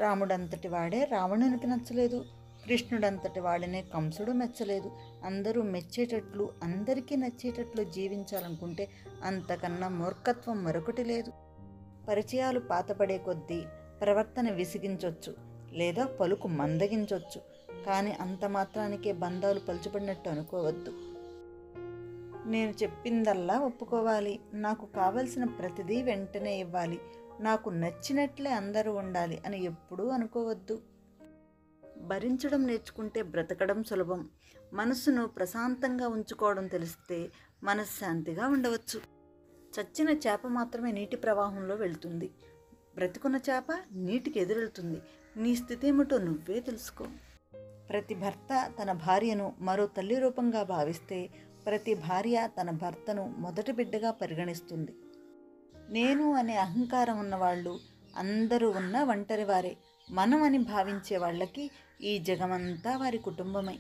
రాముడంతటి వాడే రావణునికి నచ్చలేదు. కృష్ణుడంతటి వాడినే కంసుడు మెచ్చలేదు. అందరూ మెచ్చేటట్లు, అందరికీ నచ్చేటట్లు జీవించాలనుకుంటే అంతకన్నా మూర్ఖత్వం మరొకటి లేదు. పరిచయాలు పాతపడే కొద్దీ ప్రవర్తన విసిగించవచ్చు, లేదా పలుకు మందగించవచ్చు. కానీ అంత మాత్రానికే బంధాలు పలుచబడినట్టు అనుకోవద్దు. నేను చెప్పిందల్లా ఒప్పుకోవాలి, నాకు కావలసిన ప్రతిదీ వెంటనే ఇవ్వాలి, నాకు నచ్చినట్లే అందరూ ఉండాలి అని ఎప్పుడూ అనుకోవద్దు. భరించడం నేర్చుకుంటే బ్రతకడం సులభం. మనస్సును ప్రశాంతంగా ఉంచుకోవడం తెలిస్తే మనశ్శాంతిగా ఉండవచ్చు. చచ్చిన చేప మాత్రమే నీటి ప్రవాహంలో వెళ్తుంది. బ్రతికున్న చేప నీటికి ఎదురెళ్తుంది. నీ స్థితి ఏమిటో నువ్వే తెలుసుకో. ప్రతి భర్త తన భార్యను మరో తల్లి రూపంగా భావిస్తే, ప్రతి భార్య తన భర్తను మొదటి బిడ్డగా పరిగణిస్తుంది. నేను అనే అహంకారం ఉన్నవాళ్ళు అందరూ ఉన్న ఒంటరి వారే. మనం అని భావించే వాళ్ళకి ఈ జగమంతా వారి కుటుంబమే.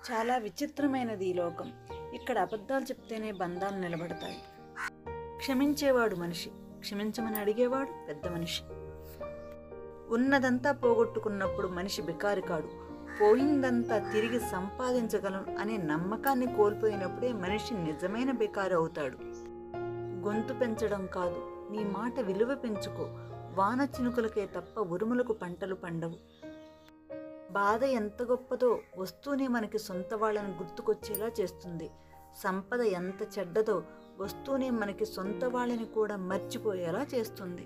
చాలా విచిత్రమైనది ఈ లోకం. ఇక్కడ అబద్ధాలు చెప్తేనే బంధాలు నిలబడతాయి. క్షమించేవాడు మనిషి, క్షమించమని అడిగేవాడు పెద్ద మనిషి. ఉన్నదంతా పోగొట్టుకున్నప్పుడు మనిషి బికారి కాడు. పోయిందంతా తిరిగి సంపాదించగలను అనే నమ్మకాన్ని కోల్పోయినప్పుడే మనిషి నిజమైన బికారి అవుతాడు. గొంతు పెంచడం కాదు, నీ మాట విలువ పెంచుకో. వాన చినుకులకే తప్ప ఉరుములకు పంటలు పండవు. బాధ ఎంత గొప్పదో వస్తూనే మనకి సొంత వాళ్ళని గుర్తుకొచ్చేలా చేస్తుంది. సంపద ఎంత చెడ్డదో వస్తూనే మనకి సొంత వాళ్ళని కూడా మర్చిపోయేలా చేస్తుంది.